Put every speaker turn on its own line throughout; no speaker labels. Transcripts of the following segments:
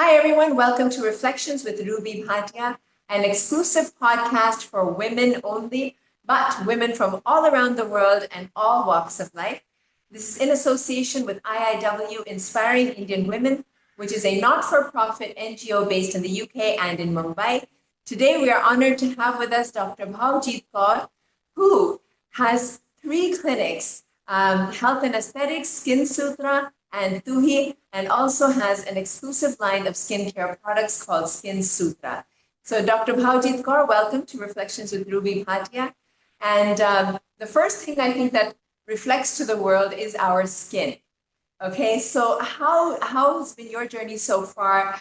Hi, everyone. Welcome to Reflections with Ruby Bhatia, an exclusive podcast for women only, but women from all around the world and all walks of life. This is in association with IIW, Inspiring Indian Women, which is a not-for-profit NGO based in the UK and in Mumbai. Today, we are honored to have with us Dr. Bhavjit Kaur, who has three clinics, Health and Aesthetics, SkinSutra, and Tuhi, and also has an exclusive line of skincare products called SkinSutra. So Dr. Bhavjit Kaur, welcome to Reflections with Ruby Bhatia. And the first thing I think that reflects to the world is our skin. Okay, so how has been your journey so far?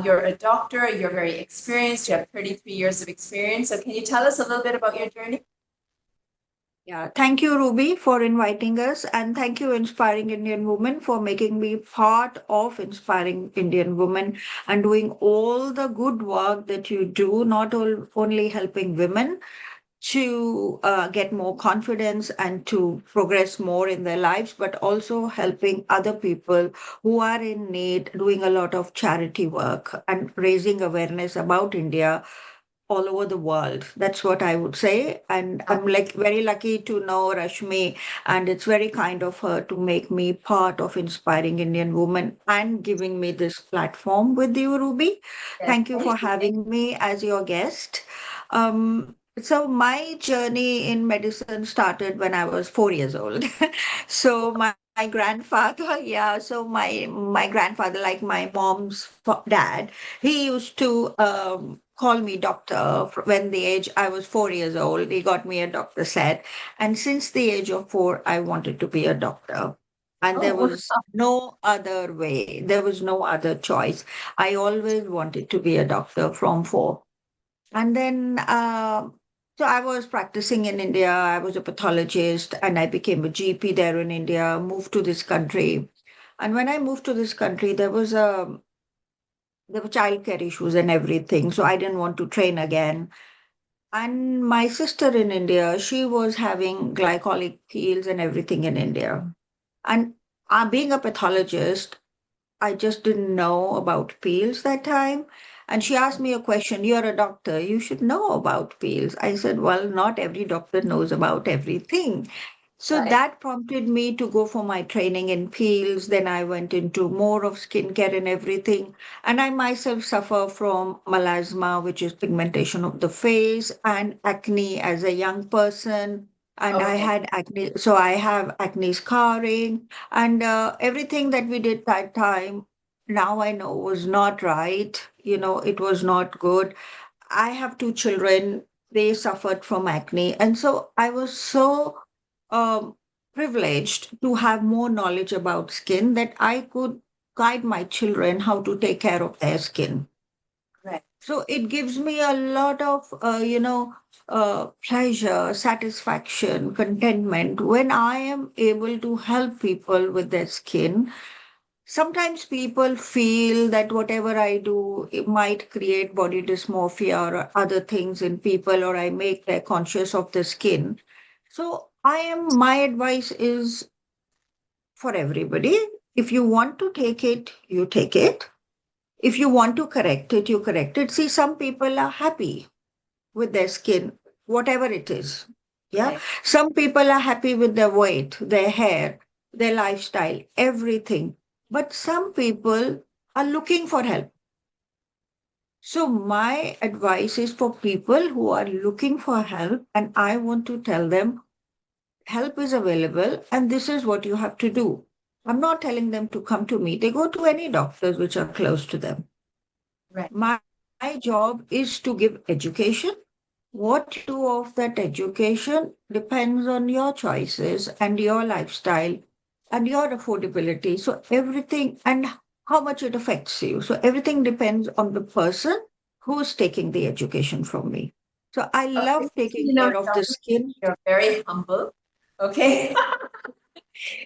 You're a doctor, you're very experienced, you have 33 years of experience. So can you tell us a little bit about your journey?
Yeah, thank you, Ruby, for inviting us, and thank you, Inspiring Indian Women, for making me part of Inspiring Indian Women and doing all the good work that you do, not only helping women to get more confidence and to progress more in their lives, but also helping other people who are in need, doing a lot of charity work and raising awareness about India all over the world. That's what I would say. And I'm like very lucky to know Rashmi, and it's very kind of her to make me part of Inspiring Indian Women and giving me this platform with you, Ruby.
Yes,
Thank you
thank
for
you.
having me as your guest. So my journey in medicine started when I was 4 years old. So my grandfather, yeah, so my grandfather, like my mom's dad, he used to call me doctor when the age I was 4 years old. He got me a doctor set, and since the age of four, I wanted to be a doctor. And there
Oh,
was no other way. There was no other choice. I always wanted to be a doctor from four. And then, so I was practicing in India. I was a pathologist and I became a GP there in India, moved to this country. And when I moved to this country, there were childcare issues and everything. So I didn't want to train again. And my sister in India, she was having glycolic peels and everything in India. And being a pathologist, I just didn't know about peels that time. And she asked me a question, you're a doctor, you should know about peels. I said, well, not every doctor knows about everything. So
right.
that prompted me to go for my training in peels. Then I went into more of skincare and everything. And I myself suffer from melasma, which is pigmentation of the face, and acne as a young person. And I
Okay.
had acne, so I have acne scarring, and everything that we did that time, now I know was not right. It was not good. I have two children. They suffered from acne. And so I was so um, privileged to have more knowledge about skin that I could guide my children how to take care of their skin.
Right.
So it gives me a lot of, pleasure, satisfaction, contentment when I am able to help people with their skin. Sometimes people feel that whatever I do, it might create body dysmorphia or other things in people, or I make them conscious of the skin. So my advice is for everybody. If you want to take it, you take it. If you want to correct it, you correct it. See, some people are happy with their skin, whatever it is. Yeah.
Right.
Some people are happy with their weight, their hair, their lifestyle, everything. But some people are looking for help. So my advice is for people who are looking for help, and I want to tell them help is available and this is what you have to do. I'm not telling them to come to me. They go to any doctors which are close to them.
Right.
My job is to give education. What you do of that education depends on your choices and your lifestyle and your affordability. So everything and how much it affects you. So everything depends on the person who's taking the education from me. So I
Okay.
love
So,
taking care of the
Dr.
skin.
You're very humble. Okay.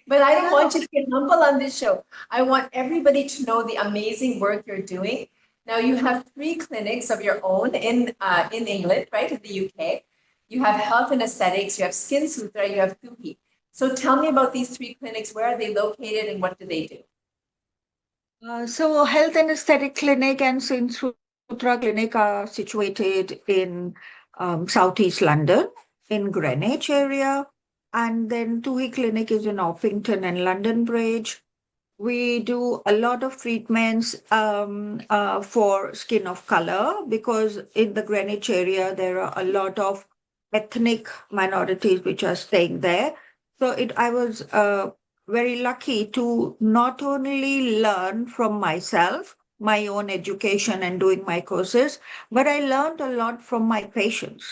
But I don't
No,
want you to get humble on this show. I want everybody to know the amazing work you're doing. Now you have three clinics of your own in England, right, in the UK. You have Health and Aesthetics, you have Skin Sutra, you have Tuhi. So tell me about these three clinics. Where are they located and what do they do?
So Health and Aesthetic Clinic and SkinSutra Clinic are situated in Southeast London, in Greenwich area. And then Tuhi Clinic is in Orpington and London Bridge. We do a lot of treatments for skin of color because in the Greenwich area, there are a lot of ethnic minorities which are staying there. So I was very lucky to not only learn from myself, my own education and doing my courses, but I learned a lot from my patients.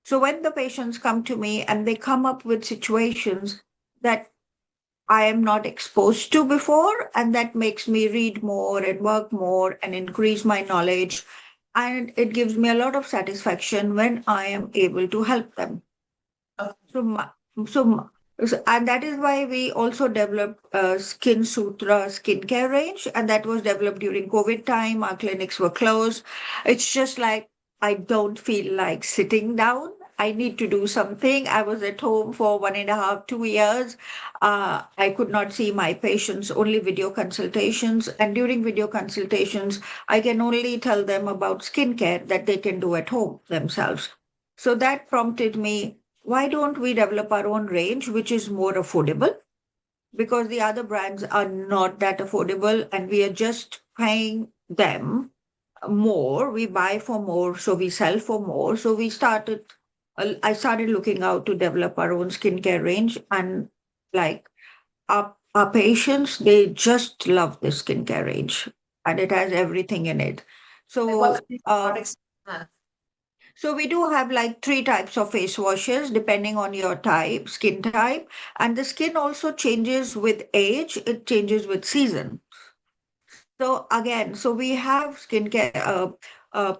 So when the patients come to me and they come up with situations that I am not exposed to before, and that makes me read more and work more and increase my knowledge. And it gives me a lot of satisfaction when I am able to help them.
Okay.
So, and that is why we also developed SkinSutra skincare range, and that was developed during COVID time. Our clinics were closed. It's just like I don't feel like sitting down. I need to do something. I was at home for 1.5, 2 years. I could not see my patients, only video consultations. And during video consultations, I can only tell them about skincare that they can do at home themselves. So that prompted me, why don't we develop our own range, which is more affordable? Because the other brands are not that affordable and we are just paying them more. We buy for more, so we sell for more. So I started looking out to develop our own skincare range. And like our patients, they just love this skincare range and it has everything in it.
Like what
So,
kind of
uh,
products do you have?
So we do have like three types of face washes depending on your type, skin type. And the skin also changes with age, it changes with season. So again, so we have skincare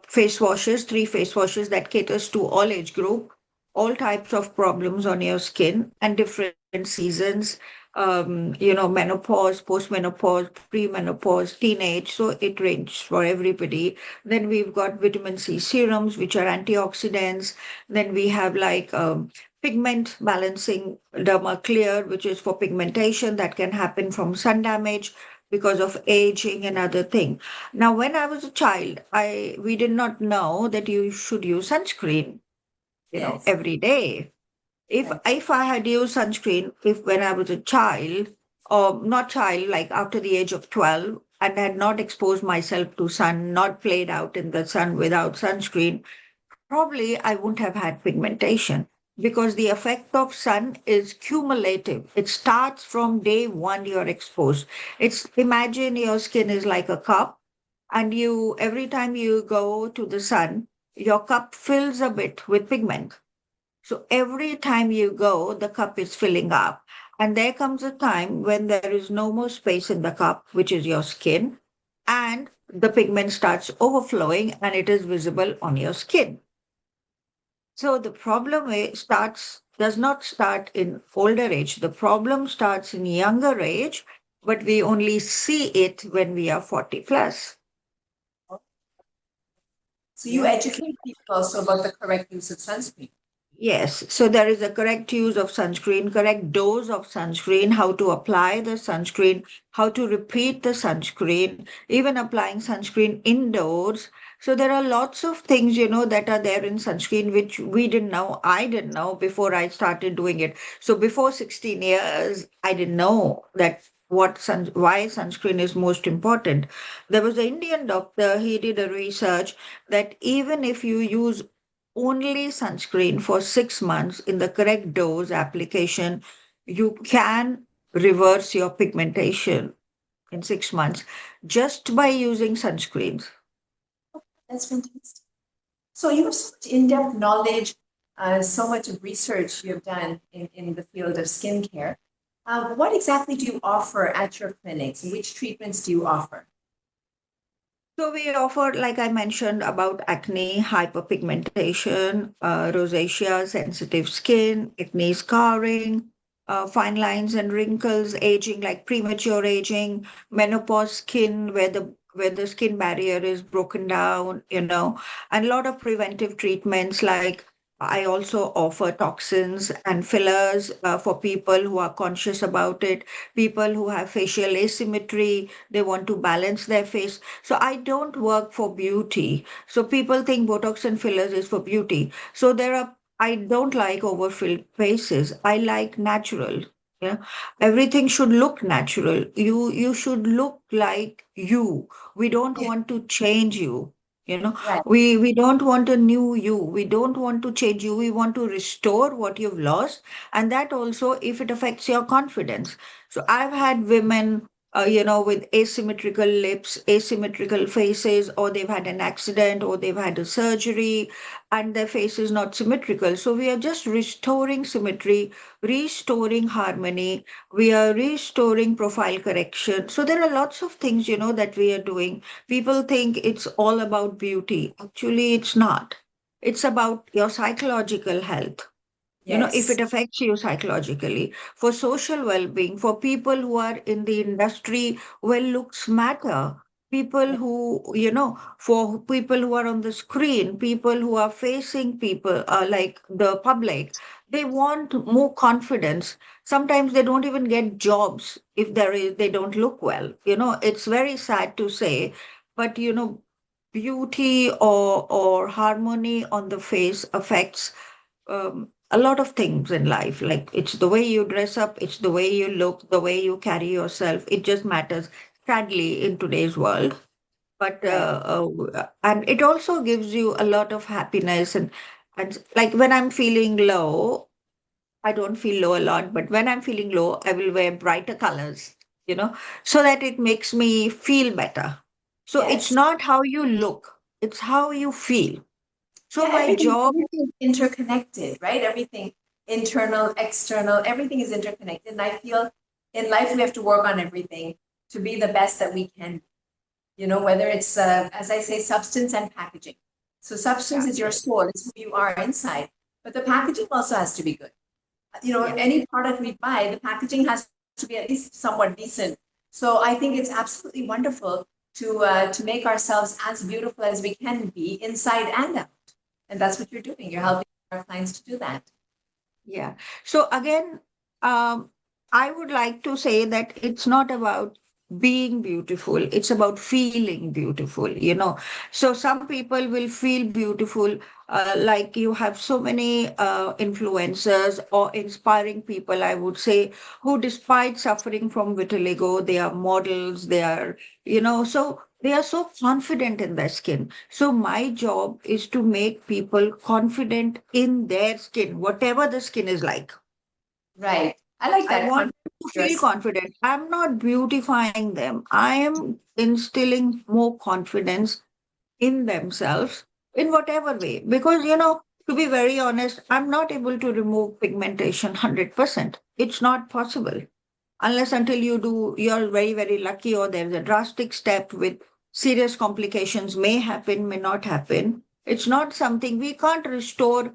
face washes, three face washes that caters to all age group, all types of problems on your skin and different seasons. Menopause, postmenopause, premenopause, teenage. So it ranges for everybody. Then we've got vitamin C serums, which are antioxidants. Then we have like pigment balancing dermal clear, which is for pigmentation that can happen from sun damage because of aging and other thing. Now, when I was a child, I we did not know that you should use sunscreen,
Yes.
every day. If
Right.
if I had used sunscreen, if when I was a child, or not child, like after the age of 12, and had not exposed myself to sun, not played out in the sun without sunscreen, probably I wouldn't have had pigmentation because the effect of sun is cumulative. It starts from day one you're exposed. It's imagine your skin is like a cup and you every time you go to the sun, your cup fills a bit with pigment. So every time you go, the cup is filling up. And there comes a time when there is no more space in the cup, which is your skin, and the pigment starts overflowing and it is visible on your skin. So the problem does not start in older age. The problem starts in younger age, but we only see it when we are 40 plus.
So you
Yeah.
educate people also about the correct use of sunscreen.
Yes, so there is a correct use of sunscreen, correct dose of sunscreen, how to apply the sunscreen, how to repeat the sunscreen, even applying sunscreen indoors. So there are lots of things, that are there in sunscreen which we didn't know. I didn't know before I started doing it. So before 16 years, I didn't know that why sunscreen is most important. There was an Indian doctor, he did a research that even if you use only sunscreen for 6 months in the correct dose application, you can reverse your pigmentation in 6 months just by using sunscreens.
That's fantastic. So you have so much in-depth knowledge, so much of research you have done in the field of skincare. What exactly do you offer at your clinics? Which treatments do you offer?
So we offer, like I mentioned, about acne, hyperpigmentation, rosacea, sensitive skin, acne scarring, fine lines and wrinkles, aging like premature aging, menopause skin where the skin barrier is broken down, and a lot of preventive treatments like I also offer toxins and fillers for people who are conscious about it, people who have facial asymmetry, they want to balance their face. So I don't work for beauty. So people think Botox and fillers is for beauty. So I don't like overfilled faces. I like natural. Yeah. Everything should look natural. You should look like you. We don't
Yeah.
want to change you. You know,
Right.
we don't want a new you. We don't want to change you. We want to restore what you've lost. And that also, if it affects your confidence. So I've had women, with asymmetrical lips, asymmetrical faces, or they've had an accident, or they've had a surgery, and their face is not symmetrical. So we are just restoring symmetry, restoring harmony. We are restoring profile correction. So there are lots of things, that we are doing. People think it's all about beauty. Actually, it's not. It's about your psychological health. If
Yes.
it affects you psychologically, for social well-being, for people who are in the industry where looks matter, people
Yeah.
who, for people who are on the screen, people who are facing people, like the public, they want more confidence. Sometimes they don't even get jobs if they don't look well. It's very sad to say, but beauty or harmony on the face affects a lot of things in life. Like it's the way you dress up, it's the way you look, the way you carry yourself. It just matters, sadly, in today's world. But
Right.
and it also gives you a lot of happiness and like when I'm feeling low, I don't feel low a lot, but when I'm feeling low, I will wear brighter colors, so that it makes me feel better. So it's
Yes.
not how you look, it's how you feel. So
Yeah,
my job,
everything is interconnected, right? Everything internal, external, everything is interconnected. And I feel in life we have to work on everything to be the best that we can be. Whether it's, as I say, substance and packaging. So substance
yeah,
is your soul, it's who you are inside. But the packaging also has to be good.
yeah.
Any product we buy, the packaging has to be at least somewhat decent. So I think it's absolutely wonderful to make ourselves as beautiful as we can be inside and out. And that's what you're doing. You're helping our clients to do that.
Yeah. So again, um, I would like to say that it's not about being beautiful, it's about feeling beautiful, So some people will feel beautiful, like you have so many influencers or inspiring people, I would say, who despite suffering from vitiligo, they are models, so they are so confident in their skin. So my job is to make people confident in their skin, whatever the skin is like.
Right. I like
I
that
want
confidence.
them to feel confident. I'm not beautifying them. I am instilling more confidence in themselves in whatever way. Because, to be very honest, I'm not able to remove pigmentation 100%. It's not possible unless until you're very, very lucky, or there's a drastic step with serious complications may happen, may not happen. It's not something we can't restore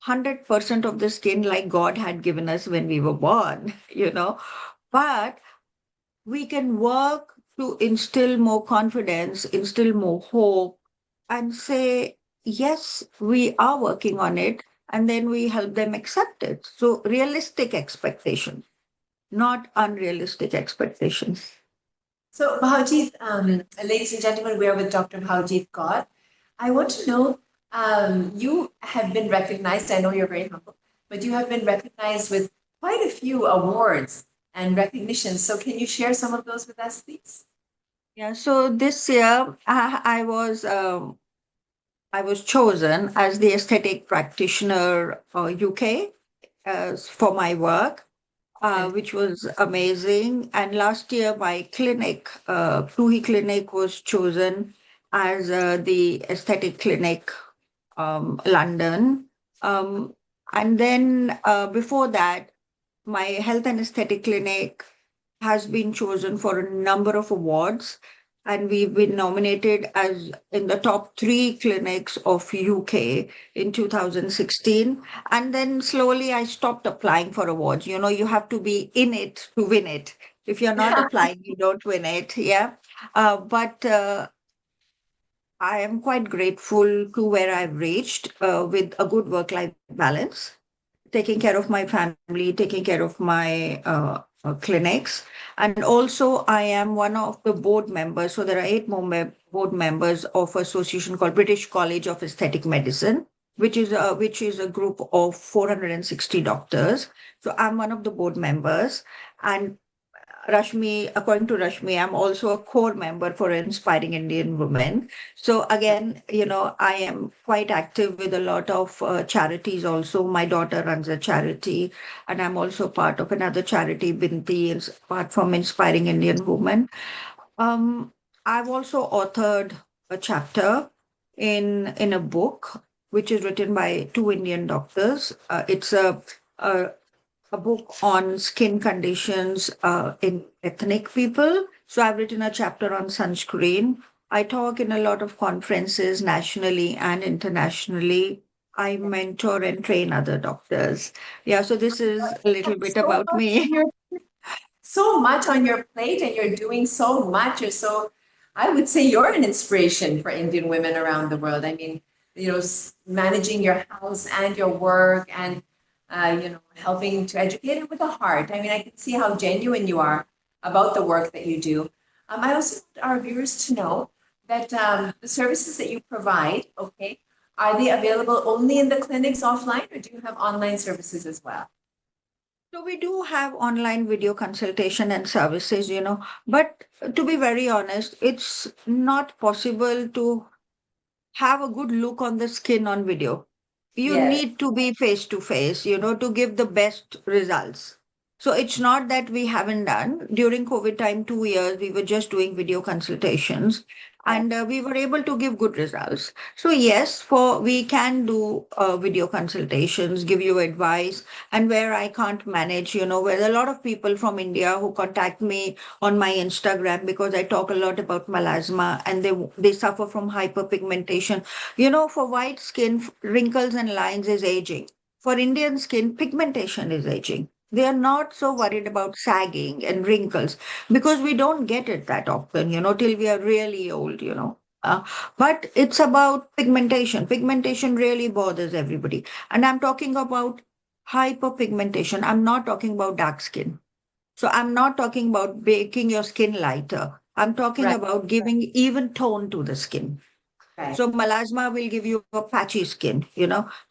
100% of the skin like God had given us when we were born, but we can work to instill more confidence, instill more hope, and say, yes, we are working on it. And then we help them accept it. So, realistic expectations, not unrealistic expectations.
So, Bhavjit, ladies and gentlemen, we are with Dr. Bhavjit Kaur. I want to know, you have been recognized, I know you're very humble, but you have been recognized with quite a few awards and recognitions. So, can you share some of those with us, please?
Yeah, so this year I was chosen as the aesthetic practitioner UK for my work,
And
which was amazing. And last year, my clinic, Tuhi Clinic, was chosen as the aesthetic clinic, London. Um, and then before that, my health and aesthetic clinic has been chosen for a number of awards, and we've been nominated as in the top three clinics of UK in 2016. And then slowly I stopped applying for awards. You have to be in it to win it. If you're not applying, you don't win it. Yeah. But I am quite grateful to where I've reached with a good work-life balance, taking care of my family, taking care of my clinics. And also, I am one of the board members. So there are eight more board members of an association called British College of Aesthetic Medicine, which is a group of 460 doctors. So I'm one of the board members. And Rashmi, according to Rashmi, I'm also a core member for Inspiring Indian Women. So again, I am quite active with a lot of charities also. My daughter runs a charity, and I'm also part of another charity, Binti, apart from Inspiring Indian Women. Um, I've also authored a chapter in a book which is written by two Indian doctors. It's a a book on skin conditions in ethnic people. So I've written a chapter on sunscreen. I talk in a lot of conferences nationally and internationally. I mentor and train other doctors. Yeah, so this is a little bit
So
about
much
me.
on your so much on your plate, and you're doing so much. You're so, I would say you're an inspiration for Indian women around the world. I mean, managing your house and your work and, helping to educate it with a heart. I mean, I can see how genuine you are about the work that you do. I also want our viewers to know that the services that you provide, okay, are they available only in the clinics offline, or do you have online services as well?
So we do have online video consultation and services, but to be very honest, it's not possible to have a good look on the skin on video. You
Yes.
need to be face to face, to give the best results. So it's not that we haven't done. During COVID time, 2 years, we were just doing video consultations and we were able to give good results. So yes, for we can do video consultations, give you advice, and where I can't manage, where a lot of people from India who contact me on my Instagram because I talk a lot about melasma and they suffer from hyperpigmentation. For white skin, wrinkles and lines is aging. For Indian skin, pigmentation is aging. They are not so worried about sagging and wrinkles because we don't get it that often, till we are really old, but it's about pigmentation. Pigmentation really bothers everybody. And I'm talking about hyperpigmentation. I'm not talking about dark skin. So I'm not talking about making your skin lighter. I'm talking
Right.
about giving even tone to the skin.
Right.
So melasma will give you a patchy skin.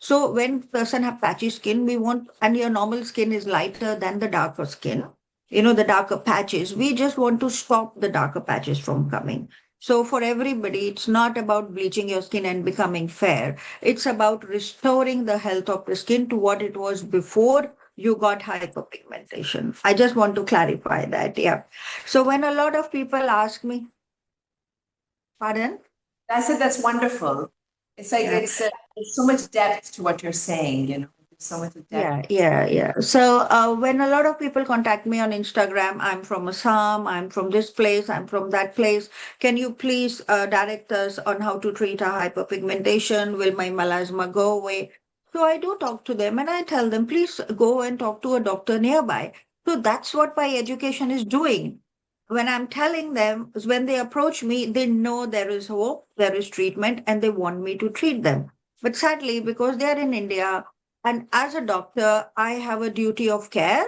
So when person have patchy skin, we want, and your normal skin is lighter than the darker skin, the darker patches. We just want to stop the darker patches from coming. So for everybody, it's not about bleaching your skin and becoming fair. It's about restoring the health of the skin to what it was before you got hyperpigmentation. I just want to clarify that. Yeah. So when a lot of people ask me, pardon?
I said that's wonderful. It's like
Yeah.
there's so much depth to what you're saying, There's so much depth.
Yeah. So when a lot of people contact me on Instagram, I'm from Assam, I'm from this place, I'm from that place. Can you please direct us on how to treat our hyperpigmentation? Will my melasma go away? So I do talk to them and I tell them, please go and talk to a doctor nearby. So that's what my education is doing. When I'm telling them, when they approach me, they know there is hope, there is treatment, and they want me to treat them. But sadly, because they are in India, and as a doctor, I have a duty of care.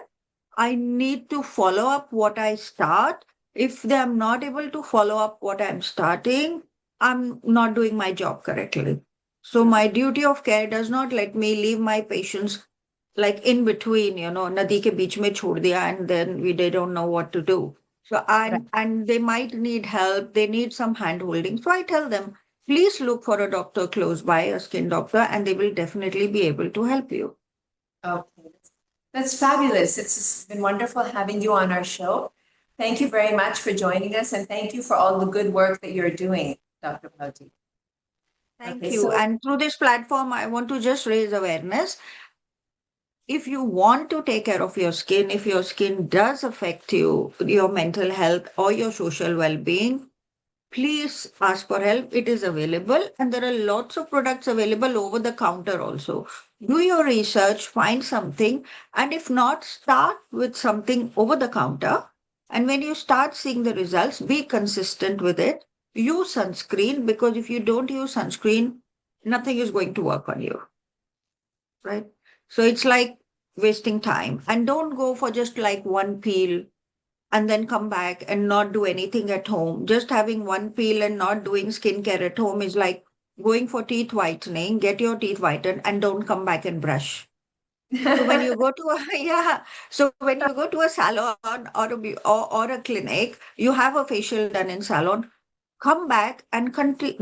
I need to follow up what I start. If they are not able to follow up what I'm starting, I'm not doing my job correctly. So my duty of care does not let me leave my patients like in between, nadi ke beech mein chhod diya and then they don't know what to do. So
Right.
and they might need help, they need some hand holding. So I tell them, please look for a doctor close by, a skin doctor, and they will definitely be able to help you.
Okay. That's fabulous. It's been wonderful having you on our show. Thank you very much for joining us, and thank you for all the good work that you're doing, Dr. Bhavjit.
Thank
Okay,
you.
so
And through this platform, I want to just raise awareness. If you want to take care of your skin, if your skin does affect you, your mental health, or your social well being, please ask for help. It is available, and there are lots of products available over the counter also. Do your research, find something, and if not, start with something over the counter. And when you start seeing the results, be consistent with it. use sunscreen, because if you don't use sunscreen, nothing is going to work on you, right? So it's like wasting time. And don't go for just like one peel and then come back and not do anything at home. Just having one peel and not doing skincare at home is like going for teeth whitening, get your teeth whitened and don't come back and brush. So when you go to a yeah, so when you go to a salon or a clinic, you have a facial done in salon. Come back and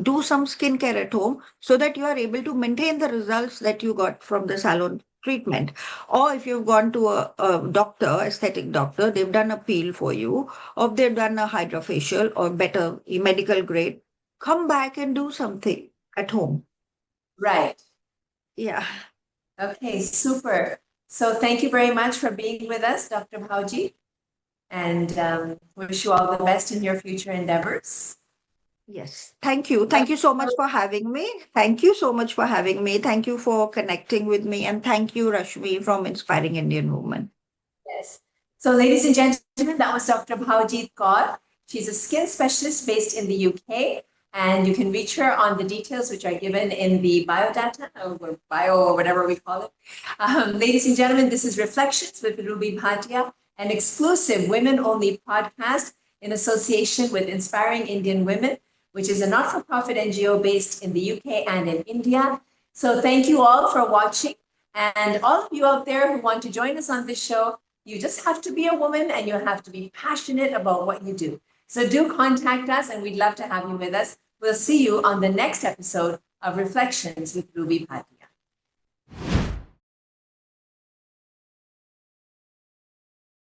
do some skincare at home so that you are able to maintain the results that you got from the salon treatment. Or if you've gone to a doctor, aesthetic doctor, they've done a peel for you, or they've done a hydrofacial or better medical grade, come back and do something at home.
Right.
Yeah.
Okay, super. So thank you very much for being with us, Dr. Bhavjit, and wish you all the best in your future endeavors.
Yes. Thank you. Thank you so much for having me. Thank you so much for having me. Thank you for connecting with me. And thank you, Rashmi, from Inspiring Indian Women.
Yes. So, ladies and gentlemen, that was Dr. Bhavjit Kaur. She's a skin specialist based in the UK, and you can reach her on the details which are given in the biodata or bio or whatever we call it. Ladies and gentlemen, this is Reflections with Ruby Bhatia, an exclusive women-only podcast in association with Inspiring Indian Women, which is a not-for-profit NGO based in the UK and in India. So thank you all for watching. And all of you out there who want to join us on this show, you just have to be a woman and you have to be passionate about what you do. So do contact us and we'd love to have you with us. We'll see you on the next episode of Reflections with Ruby Bhatia.